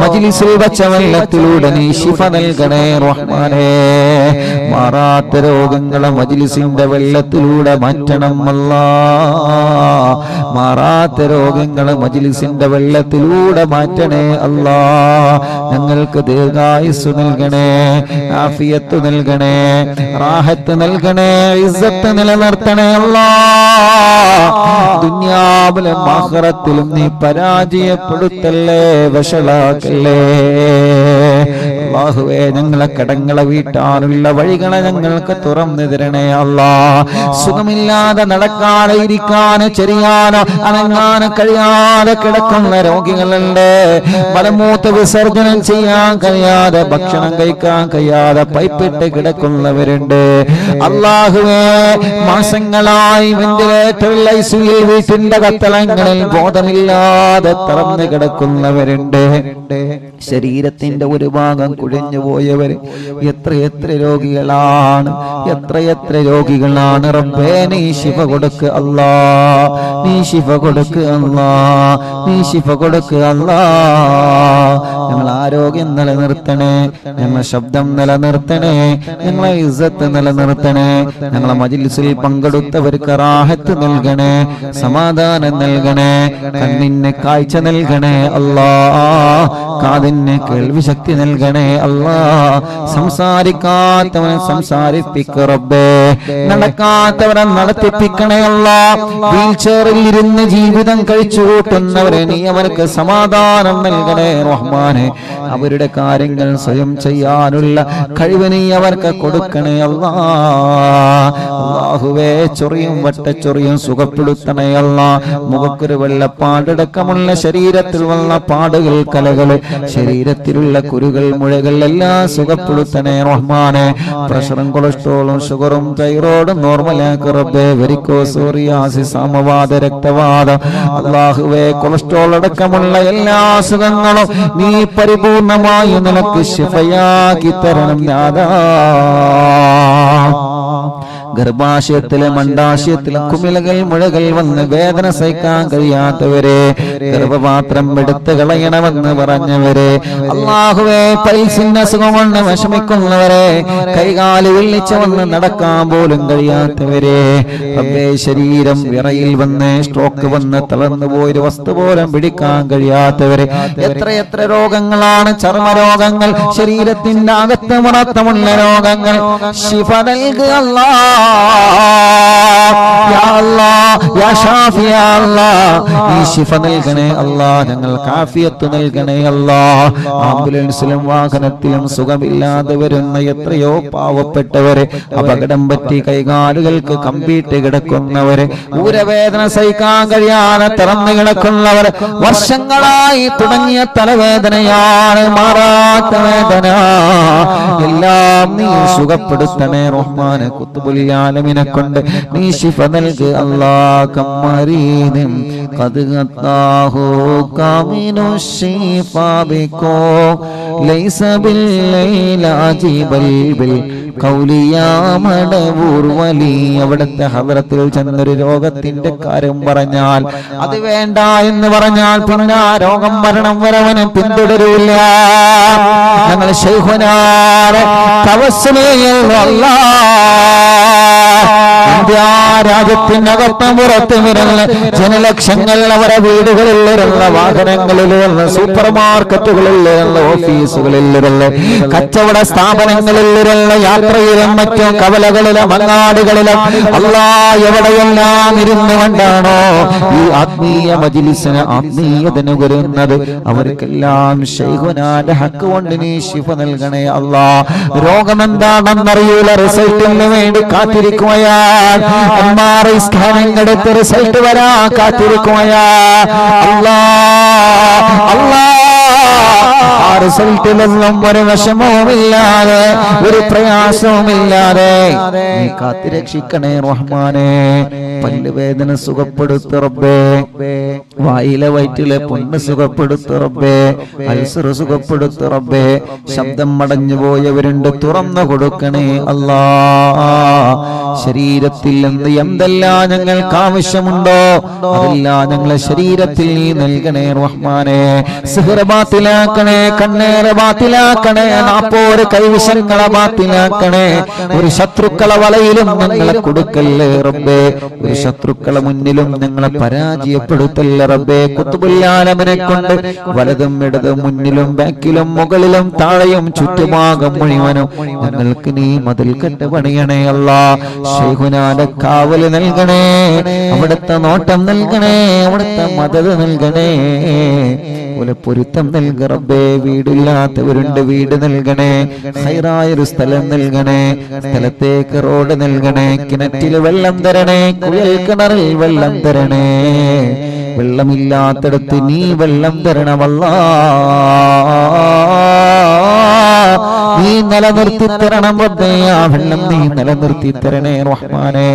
മജ്‌ലിസിൽ വച്ച വെള്ളത്തിലൂടെ നീ ശിഫ നൽകണേ റഹ്മാനേ മാറാത്ത രോഗങ്ങളെ മജ്‌ലിസിന്റെ വെള്ളത്തിലൂടെ മാറ്റണം അല്ലാഹ് മാറാത്ത രോഗങ്ങളെ മജ്‌ലിസിന്റെ വെള്ളത്തിലൂടെ മാറ്റണേ അല്ലാഹ് ഞങ്ങൾക്ക് ദീർഘായുസ്സ് നൽകണേ ആഫിയത്ത് നൽകണേ റാഹത്ത് നൽകണേ ഇസ്സത്ത് നിലനിർത്തണേ അല്ലാഹ് ദുനിയാവിലും ആഖിറത്തിലും നീ പരാജയപ്പെടുത്തല്ലേ വഷളാക്കല്ലേ അല്ലാഹുവേ ഞങ്ങളെ കടങ്ങളെ വീട്ടാനുള്ള വഴികളെ ഞങ്ങൾക്ക് തുറന്നു തരണേ അല്ലാഹ് സുഖമില്ലാതെ നടക്കാതെ ഇരിക്കാനോ ചെറിയാനോ അനങ്ങാനോ കഴിയാതെ കിടക്കുന്ന രോഗികളുണ്ട് മലമൂത്ര വിസർജനം ചെയ്യാൻ കഴിയാതെ ഭക്ഷണം കഴിക്കാൻ കഴിയാതെ പൈപ്പിട്ട് കിടക്കുന്നവരുണ്ട് അല്ലാഹുവേ മാസങ്ങളായി വെന്റിലേറ്ററിൽ ഐസിയുവിൽ വീട്ടിന്റെ കത്തളങ്ങളിൽ ബോധമില്ലാതെ തറന്നു കിടക്കുന്നവരുണ്ട് ശരീരത്തിന്റെ ഒരു ഭാഗം കുഴിഞ്ഞു പോയവര് എത്ര രോഗികളാണ് എത്ര രോഗികളാണ് റബ്ബേ നീ ശിഫ കൊടുക്ക് അല്ലാഹ് നീ ശിഫ കൊടുക്ക് അല്ലാഹ് നീ ശിഫ കൊടുക്ക് അല്ലാഹ് ഞങ്ങൾ ആരോഗ്യം നിലനിർത്തണേ ഞങ്ങളെ ശബ്ദം നിലനിർത്തണേ ഞങ്ങളെ ഇസ്സത്ത് നിലനിർത്തണേ ഞങ്ങളെ മജ്‌ലിസിൽ പങ്കെടുത്തവർക്ക് റാഹത്ത് നൽകണേ സമാധാനം നൽകണേ കണ്ണിന് കാഴ്ച നൽകണേ അല്ലാഹ് കാതിന് കേൾവി ശക്തി നൽകണേ അല്ലാഹ് സംസാരിക്കാത്തവനെ സംസാരിപ്പിക്ക് റബ്ബേ നടക്കാത്തവരെ നടത്തിപ്പിക്കണേ അല്ലാഹ് വീൽചെയറിൽ ഇരുന്ന് ജീവിതം കഴിച്ചു കൂട്ടുന്നവരെ നീ അവർക്ക് സമാധാനം നൽകണേ റഹ്മാനെ അവരുടെ കാര്യങ്ങൾ സ്വയം ചെയ്യാനുള്ള കഴിവ് നീ അവർക്ക് കൊടുക്കണേ അല്ലാഹുവേ ചൊറിയും വട്ടച്ചൊറിയും സുഖപ്പെടുത്തണേ അല്ലാഹ് മുഖക്കുരു വെള്ളപ്പാടടക്കമുള്ള ശരീരത്തിൽ വന്ന പാടുകൾ കലകള് ശരീരത്തിലുള്ള കുരുകൾ മുഴകൾ എല്ലാം സുഖപ്പെടുത്തണേ റഹ്മാനെ. പ്രഷറും കൊളസ്ട്രോളും ഷുഗറും തൈറോയിഡും നോർമലാക്കി റബ്ബേ. വെരിക്കോസ്, സോറിയാസിസ്, സമവാത, രക്തവാതം അല്ലാഹുവേ കൊളസ്ട്രോൾ അടക്കമുള്ള എല്ലാ അസുഖങ്ങളും നീ പരിപൂർണമായി നിനക്ക് ശിഫയാക്കി തരണം നാഥാ. ഗർഭാശയത്തിലെ മണ്ടാശയത്തിലെ കുമിളകൾ മുഴകൾ വന്ന് വേദന സഹിക്കാൻ കഴിയാത്തവരെ, ഗർഭപാത്രം എടുത്തു കളയണമെന്ന് പറഞ്ഞവരെ, അല്ലാഹുവേ പൈൽസിന്റെ അസുഖം കൊണ്ട് വിഷമിക്കുന്നവരെ, കൈകാല് വിളിച്ചു വന്ന് നടക്കാൻ പോലും കഴിയാത്തവരെ, റബ്ബേ ശരീരം വിറയിൽ വന്ന് സ്ട്രോക്ക് വന്ന് തളർന്നു പോയൊരു വസ്തു പോലും പിടിക്കാൻ കഴിയാത്തവരെ, എത്രയെത്ര രോഗങ്ങളാണ്, ചർമ്മരോഗങ്ങൾ, ശരീരത്തിന്റെ അകത്ത് മുറത്തമുള്ള രോഗങ്ങൾ, ശിഫ നൽകുക അല്ലാഹ്. യാ അല്ലാഹ്, യാ ഷാഫി, യാ അല്ലാഹ് നീ ശിഫ നൽകണേ അല്ലാഹ്. ഞങ്ങൾക്ക് ആഫിയത്ത് നൽകണേ അല്ലാഹ്. ആംബുലൻസിലും വാഹനത്തിലും സുഖമില്ലാതെ വരുന്ന എത്രയോ പാവപ്പെട്ടവരെ, അപകടം പറ്റി കൈകാലുകൾക്ക് കമ്പിയിട്ട് കിടക്കുന്നവരെ, ഊരവേദന സഹിക്കാൻ കഴിയാതെ തുറന്നു കിടക്കുന്നവർ, വർഷങ്ങളായി തുടങ്ങിയ തലവേദനയാണ് മാറാത്ത വേദന, എല്ലാം നീ സുഖപ്പെടുത്തണേ റഹ്മാനെ. ഖുത്ബുൽ ആലമീനെ കൊണ്ട് നീ ശിഫ നൽക് അല്ലാഹ്. കമ്മരീദിം ഖദ് ഖത്താഹു കാമിനു ശിഫാ ബികോ ലൈസ ബിൽ ലൈലാജി ബൽ ബിൽ ഖൗലിയാ മടവൂർ വലി. അവിടുത്തെ ഹദ്റത്തിൽ ചെന്നൊരു രോഗത്തിന്റെ കാര്യം പറഞ്ഞാൽ, അത് വേണ്ട എന്ന് പറഞ്ഞാൽ പിന്നെ ആ രോഗം മരണം വരവനും പിന്തുടരൂല്ല. ഞങ്ങൾ ശൈഖുനാരെ തവസ്സുലിൽ ഇന്ത്യ രാജ്യത്തിനകത്തും പുറത്തും വരുന്ന ജനലക്ഷങ്ങൾ അവരുടെ വീടുകളിലുള്ള വാഹനങ്ങളിലുള്ള സൂപ്പർ മാർക്കറ്റുകളിലുള്ള ഓഫീസുകളിലുള്ള കച്ചവട സ്ഥാപനങ്ങളിലുള്ള യാത്രയിലും മറ്റും കവലകളിലും അങ്ങാടികളിലും അല്ലാഹ് എവിടെയെല്ലാം ഇരുന്നു കൊണ്ടാണോ ഈ ആത്മീയ മജ്ലിസിന് ആത്മീയതന് വരുന്നത്, അവർക്കെല്ലാം ശൈഖുനാന്റെ ഹക്ക് കൊണ്ട് നീ ശിഫ നൽകണേ അല്ലാഹ്. രോഗം എന്താണെന്നറിയൂല, റിസൾട്ടിന് വേണ്ടി കാത്തിരിക്കുകയാ, MRI സ്കാനിംഗ് എടുത്ത് റിസൾട്ട് വരാ കാത്തിരിക്കുകയാ അല്ലാഹ്. അല്ലാഹ് ആ റിസൾട്ടിലൊന്നും ഒരു വിഷമവുമില്ലാതെ ഒരു പ്രയാസവുമില്ലാതെ നീ കാത്തിരക്ഷിക്കണേ റഹ്മാനെ. പല്ലുവേദന സുഖപ്പെടുത്തു റബ്ബേ, വായിലെ വയറ്റിലെ പുണ്ണ് സുഖപ്പെടുത്തു റബ്ബേ, അൾസർ സുഖപ്പെടുത്തു റബ്ബേ, ശബ്ദം മടഞ്ഞു പോയവരുണ്ട് തുറന്നു കൊടുക്കണേ അല്ലാഹ്. ശരീരത്തിൽ നിന്ന് എന്തെല്ലാം ഞങ്ങൾക്ക് ആവശ്യമുണ്ടോ അതെല്ലാം ഞങ്ങളെ ശരീരത്തിൽ നീ നൽകണേ റഹ്മാനെ. സിഹ്ർ ബാത്തിലാക്കണേ, കണ്ണേറെ ബാത്തിലാക്കണേ, നാപ്പോര് കൈവിഷങ്ങളെ ബാത്തിലാക്കണേ. ഒരു ശത്രുക്കളെ വലയിലും ഞങ്ങളെ കൊടുക്കല്ലേ റബ്ബേ, ഒരു ശത്രുക്കളെ മുന്നിലും ഞങ്ങളെ പരാജയപ്പെടുത്തല്ലേ റബ്ബേ. ഖുത്ബുൽ ആലമീനെ കൊണ്ട് വലതും ഇടതും മുന്നിലും ബാക്കിലും മുകളിലും താഴെയും ചുറ്റുഭാഗം മുഴുവനും ഞങ്ങൾക്ക് നീ മതിൽ കെട്ട് പണിയണേ അല്ലാഹ്. ശൈഖുനാന്റെ കാവല് നൽകണേ, അവിടുത്തെ നോട്ടം നൽകണേ, അവിടുത്തെ മദദ് നൽകണേ, പൊരുത്തം നൽക റബ്ബേ. വീടില്ലാത്തവരുണ്ട്, വീട് നൽകണേ, ഹൈറായൊരു സ്ഥലം നൽകണേ, സ്ഥലത്തേക്ക് റോഡ് നൽകണേ, കിണറ്റിൽ വെള്ളം തരണേ, കുഴൽ കിണറിൽ വെള്ളം തരണേ, വെള്ളമില്ലാത്തടത്ത് നീ വെള്ളം തരണമല്ലാ. നീ നിലനിർത്തി തരണം റബ്ബേ, ആ വെള്ളം നീ നിലനിർത്തി തരണേ റഹ്മാനെ.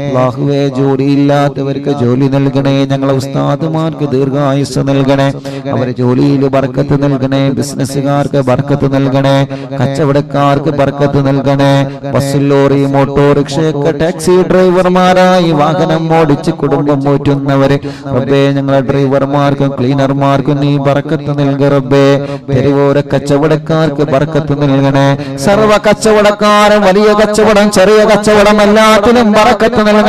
അല്ലാഹുവേ ജോലിയില്ലാത്തവർക്ക് ജോലി നൽകണേ, ഞങ്ങളെ ഉസ്താദുമാർക്ക് ദീർഘായുസ് നൽകണേ, അവരെ ജോലിയിൽ ബർക്കത്ത് നൽകണേ, ബിസിനസ്സുകാർക്ക് ബർക്കത്ത് നൽകണേ, കച്ചവടക്കാർക്ക് ബർക്കത്ത് നൽകണേ, ബസ് ലോറി ഓട്ടോറിക്ഷയൊക്കെ ടാക്സി ഡ്രൈവർമാരായി വാഹനം ഓടിച്ച് കുടുംബം പോറ്റുന്നവര് റബ്ബേ, ഞങ്ങളെ ഡ്രൈവർമാർക്കും ക്ലീനർമാർക്കും നീ ബർക്കത്ത് നൽക റബ്ബേ. തെരുവോര കച്ചവടക്കാർക്ക് ബർക്കത്ത് നൽകണേ, സർവ കച്ചവടക്കാരും വലിയ കച്ചവടം ചെറിയ കച്ചവടം എല്ലാത്തിനും ബർക്കത്ത് നൽകണേ.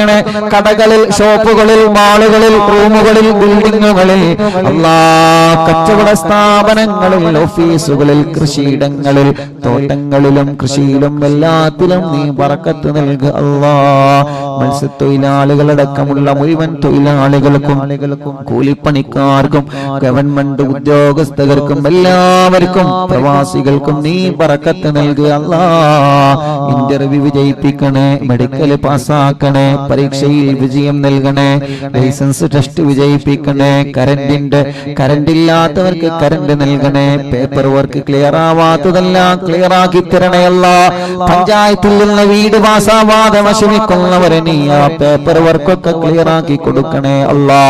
കടകളിൽ, ഷോപ്പുകളിൽ, മാളുകളിൽ, റൂമുകളിൽ, ബിൽഡിങ്ങുകളിൽ, അല്ലാഹ് കച്ചവട സ്ഥാപനങ്ങളിൽ, ഓഫീസുകളിൽ, കൃഷിയിടങ്ങളിൽ, തോട്ടങ്ങളിലും കൃഷിയിലും എല്ലാത്തിലും നീ ബർക്കത്ത് നൽകുക അല്ലാഹ്. മത്സ്യത്തൊഴിലാളികളടക്കമുള്ള മുഴുവൻ തൊഴിലാളികൾക്കും കൂലിപ്പണിക്കാർക്കും ഗവൺമെന്റ് ഉദ്യോഗസ്ഥർക്കും എല്ലാവർക്കും പ്രവാസികൾക്കും നീ ബർക്കത്ത് ബർക്കത്ത് നൽകുക അല്ലാ. ഇന്റർവ്യൂ വിജയിപ്പിക്കണേ, മെഡിക്കൽ പാസ്സാക്കണേ, പരീക്ഷയിൽ വിജയം നൽകണേ, ലൈസൻസ് ടെസ്റ്റ് വിജയിപ്പിക്കണേ, കറണ്ട് ഇല്ലാത്തവർക്ക് കറണ്ട് നൽകണേ, പേപ്പർ വർക്ക് ക്ലിയർ ആവാത്തതെല്ലാം ക്ലിയർ ആക്കി തരണേ അല്ലാ. പഞ്ചായത്തിൽ നിന്ന് വീട് പാസ്സാവാതെ വിഷമിക്കുന്നവരെ നീ ആ പേപ്പർ വർക്കൊക്കെ ക്ലിയർ ആക്കി കൊടുക്കണേ അല്ലാ.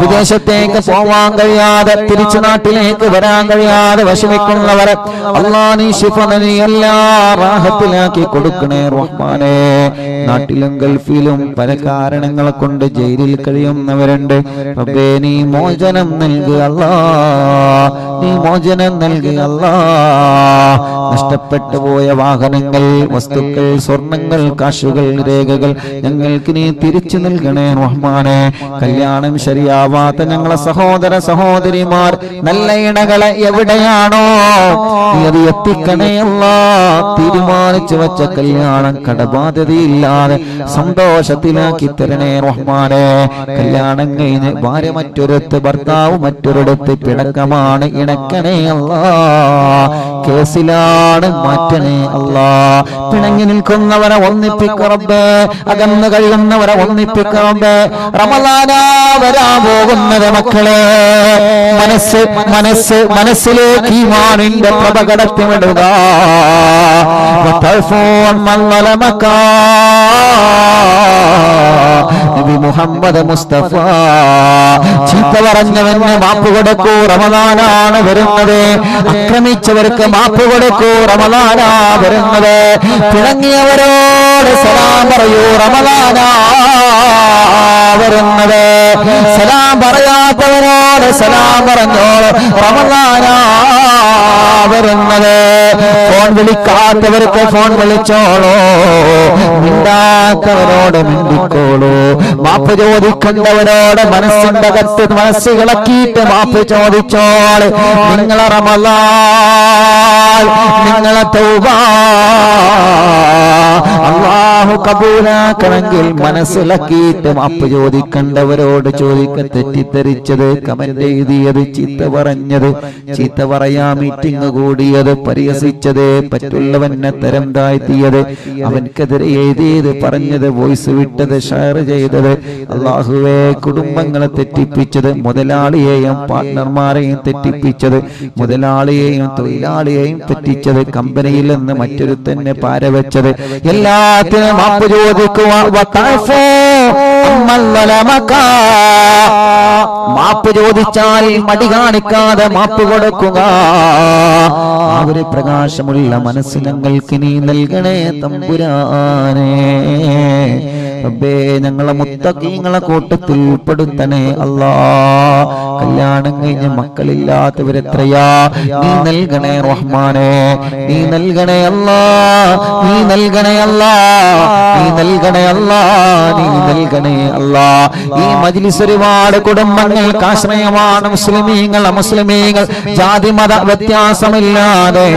വിദേശത്തേക്ക് പോവാൻ കഴിയാതെ തിരിച്ചു നാട്ടിലേക്ക് വരാൻ കഴിയാതെ വിഷമിക്കുന്നവരെ അല്ലാ നീ ശിഫ നൽകി എല്ലാ റാഹത്തിലാക്കി കൊടുക്കണേ റഹ്മാനേ. നാട്ടിലും ഗൾഫിലും പല കാരണങ്ങളെ കൊണ്ട് ജയിലിൽ കഴിയുന്നവരുണ്ട്. റബ്ബേ നീ മോചനം നൽകുക അല്ലാ, നീ മോചനം നൽകുക അല്ലാ. നഷ്ടപ്പെട്ടു പോയ വാഹനങ്ങൾ, വസ്തുക്കൾ, സ്വർണങ്ങൾ, കാശുകൾ, രേഖകൾ ഞങ്ങൾക്ക് നീ തിരിച്ചു നൽകണേ റഹ്മാനേ. കല്യാണം ശരിയാവാത്ത ഞങ്ങളെ സഹോദര സഹോദരിമാർ നല്ല ഇണകളെ എവിടെയാണോ നീ അത് എത്തിക്കണേ അല്ലാ. തീരുമാനിച്ചു വച്ച കല്യാണം കടബാധ്യതയില്ലാതെ സന്തോഷത്തിലാക്കി തരണേ റഹ്മാനേ. കല്യാണം കഴിഞ്ഞ് ഭാര്യ മറ്റൊരിടത്ത്, ഭർത്താവ് മറ്റൊരിടത്ത്, പിണക്കമാണ്, ഇണക്കണേ അല്ലാ. കേസിലാണ്, മാറ്റണേ അല്ലാ. പിണങ്ങി നിൽക്കുന്നവരെ ഒന്നിപ്പിക്ക റബ്ബേ, അകന്നു കഴിയുന്നവരെ ഒന്നിപ്പിക്ക റബ്ബേ. റമളാനാ വരാൻ പോകുന്നത് മക്കളെ, മനസ്സിലേക്ക് ഈമാനിന്റെ പ്രഭ കടത്തിവിടുക. നബി മുഹമ്മദ് മുസ്തഫ ചീത്ത പറഞ്ഞവന് മാപ്പ് കൊടുക്കൂ, റമളാനാണ് വരുന്നത്. ആക്രമിച്ചവർക്ക് മാപ്പ് കൊടുക്കൂ, റമളാനാ വരുന്നത്. പിണങ്ങിയവരോട് സലാം പറയൂ, റമളാനാ വരുന്നത്. സലാം പറയാത്തവരോട് സലാം പറഞ്ഞോളൂ, റമളാനാ വരുന്നത്. ഫോൺ വിളിക്കാത്തവർക്ക് ഫോൺ വിളിച്ചോളൂ, മിണ്ടാത്തവരോട് മിണ്ടിക്കോളൂ. മാപ്പ് ചോദിക്കേണ്ടവരോട് മനസ്സിന്റെ അകത്ത് മനസ്സുകളക്കിയിട്ട് മാപ്പ് ചോദിച്ചോളൂ. നിങ്ങളെ റമളാൻ, നിങ്ങളെ തൗബ അല്ലാഹു കബൂലാക്കണമെങ്കിൽ മനസ്സിലാക്കിയിട്ട് മാപ്പ് ചോദിക്കേണ്ടവരോട് ചോദിക്ക. തെറ്റിദ്ധരിച്ചത്, കമന്റ് എഴുതിയത്, ചീത്ത പറഞ്ഞത്, ചീത്ത പറയാ മീറ്റിംഗ് കൂടിയത്, പരിഹസിച്ചത്, പറ്റുള്ളവനെ തരം താഴ്ത്തിയത്, അവൻക്കെതിരെ എഴുതിയത്, പറഞ്ഞത്, വോയിസ് വിട്ടത്, ഷെയർ ചെയ്തത്, അല്ലാഹുവേ കുടുംബങ്ങളെ തെറ്റിപ്പിച്ചത്, മുതലാളിയെയും പാർട്ട്ണർമാരെയും തെറ്റിപ്പിച്ചത്, മുതലാളിയെയും തൊഴിലാളിയെയും തെറ്റിച്ചത്, കമ്പനിയിൽ നിന്ന് മറ്റൊരു തന്നെ പാരവെച്ചത്, എല്ലാത്തിനും മാപ്പ് ചോദിക്കുക. മാപ്പ് ചോദിച്ചാൽ മടി കാണിക്കാതെ മാപ്പ് കൊടുക്കുക. ആ ഒരു പ്രകാശമുള്ള മനസ്സ് ഞങ്ങൾക്ക് നീ നൽകണേ തമ്പുരാനേ. റബ്ബേ ഞങ്ങളെ മുത്തഖീങ്ങളെ കൂട്ടത്തിൽ ഉൾപ്പെടുത്തണേ അല്ലാ. കല്യാണം കഴിഞ്ഞ് മക്കളില്ലാത്തവരെത്രയാ, നീ നൽകണേ റഹ്മാനേ, നീ നൽകണേ അല്ലാ, നീ നൽകണേ അല്ലാ, നീ നൽകണേ അല്ലാ, നീ നൽകണേ അല്ലാ. ഈ മജ്ലിസ് ഒരുപാട് കുടുംബങ്ങൾക്ക് ആശ്രയമാണ്. മുസ്ലിമീങ്ങൾ, അമുസ്ലിമീങ്ങൾ, ജാതി മത വ്യത്യാസമില്ലാതെ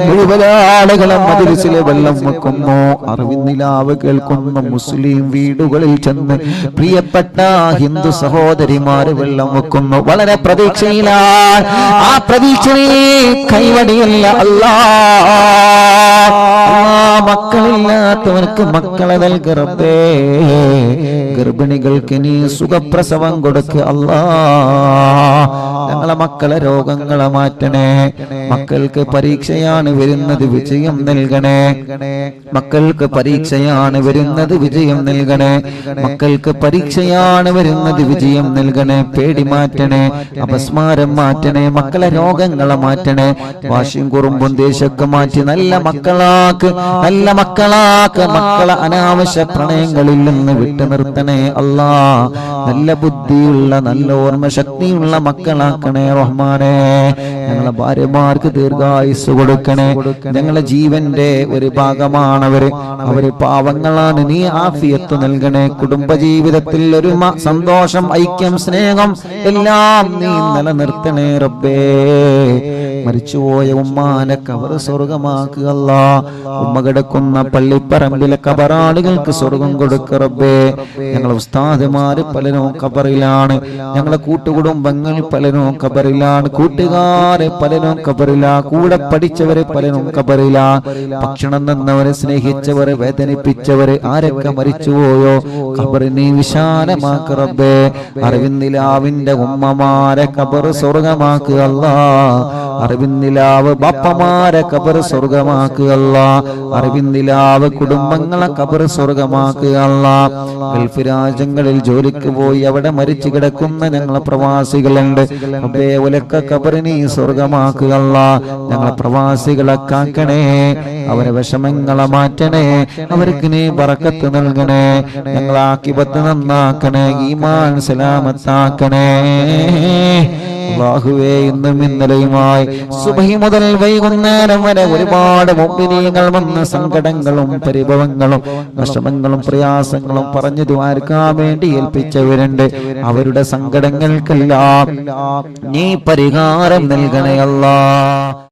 മുഴുവൻ ആളുകളും മജ്ലിസിൽ വെള്ളം വെക്കുന്നു, അറിവിന്നിലാവ് കേൾക്കുന്നു. മുസ്ലിം വീടുകളിൽ ചെന്ന് പ്രിയപ്പെട്ട ഹിന്ദു സഹോദരിമാര് വെള്ളം വെക്കുന്നു. വളരെ പ്രതീക്ഷയിലാണ്. ആ പ്രതീക്ഷയിൽ കൈവടിയല്ല അല്ലാ. മക്കളില്ലാത്തവർക്ക് മക്കളെ നൽക റബ്ബേ. ഗർഭിണികൾക്ക് നീ സുഖപ്രസവം കൊടുക്കുക അല്ലാ. ഞങ്ങളെ മക്കളെ രോഗങ്ങളെ മാറ്റണേ. മക്കൾക്ക് പരീക്ഷയാണ് വരുന്നത്, വിജയം നൽകണേ. മക്കൾക്ക് പരീക്ഷയാണ് വരുന്നത്, വിജയം നൽകണേ. മക്കൾക്ക് പരീക്ഷയാണ് വരുന്നത്, വിജയം നൽകണേ. പേടി മാറ്റണേ, അപസ്മാരം മാറ്റണേ. മക്കളെ രോഗങ്ങളെ മാറ്റണേ. വാശിയും കുറുമ്പും ദേശമൊക്കെ മാറ്റി നല്ല മക്കളാക്ക്, നല്ല മക്കളാക്ക്. മക്കളെ അനാവശ്യ പ്രണയങ്ങളിൽ നിന്ന് വിട്ടു നിർത്തണേ അല്ലാ. നല്ല ബുദ്ധിയുള്ള, നല്ല ഓർമ്മ ശക്തിയുള്ള മക്കളാക്കണേ റഹ്മാനേ. ഞങ്ങളെ ഭാര്യമാർക്ക് ദീർഘായുസ് കൊടുക്കണേ. ഞങ്ങളെ ജീവന്റെ ഒരു ഭാഗമാണവര്, അവര് പാവങ്ങളാണ്. നീ ആഫിയത്ത് നൽകണേ. കുടുംബജീവിതത്തിൽ ഒരു സന്തോഷം, ഐക്യം, സ്നേഹം എല്ലാം നീ നിലനിർത്തണേ റബ്ബേ. മരിച്ചുപോയ ഉമ്മാനെ കബർ സ്വർഗമാക്കുക അല്ലാ. ഉമ്മ കിടക്കുന്ന പള്ളിപ്പറമ്പിലെ കബറാളുകൾക്ക് സ്വർഗം കൊടുക്ക റബ്ബേ. ഞങ്ങളെ ഉസ്താദുമാര് പലരും കബറിലാണ്. ഞങ്ങളെ കൂട്ടുകുടുംബങ്ങൾ പലരും കബറിലാണ്. കൂട്ടുകാർ കൂട്ടുകാരെ പലരും ഖബറില, കൂടെ പഠിച്ചവരെ പലരും ഖബറില, ഭക്ഷണം തന്നവരെ, സ്നേഹിച്ചവരെ, വേദനിപ്പിച്ചവരെ ആരൊക്കെ മരിച്ചുപോയോ ഖബറിനെ വിശാലമാക്ക് റബ്ബേ. അറിവിന്ദിലാവിന്റെ ഉമ്മമാരെ ഖബർ സ്വർഗമാക്കുക അല്ലാ. അറിവിന്ദിലാവ് ബാപ്പമാരെ ഖബർ സ്വർഗമാക്കുക അല്ലാ. അറിവിന്ദിലാവ് കുടുംബങ്ങളെ ഖബർ സ്വർഗമാക്കുക അല്ലാ. ഗൾഫ് രാജ്യങ്ങളിൽ ജോലിക്ക് പോയി അവിടെ മരിച്ചു കിടക്കുന്ന ഞങ്ങളെ പ്രവാസികളുണ്ട് റബ്ബേ, ഒലക്ക ഖബറിനെ സ്വർഗമാക്കുക അല്ലാ. ഞങ്ങളെ പ്രവാസികളെ കാക്കണേ, അവരെ വിഷമങ്ങളെ മാറ്റണേ, അവർക്ക് നീ ബറക്കത്ത് നൽകണേ, ഞങ്ങളെ ആഖിബത്ത് നന്നാക്കണേ, ഈമാൻ സലാമത്താക്കണേ. അല്ലാഹുവേ, ഇന്നും ഇന്നലെയുമായി സുബഹി മുതൽ വൈകുന്നേരം വരെ ഒരുപാട് മുഅ്മിനീങ്ങൾ വന്ന സങ്കടങ്ങളും പരിഭവങ്ങളും വിഷമങ്ങളും പ്രയാസങ്ങളും പറഞ്ഞു ദുആർക്കാൻ വേണ്ടി ഏൽപ്പിച്ചവരുണ്ട്. അവരുടെ സങ്കടങ്ങൾക്കെല്ലാം നീ പരിഹാരം നൽകണേ അല്ലാഹ്.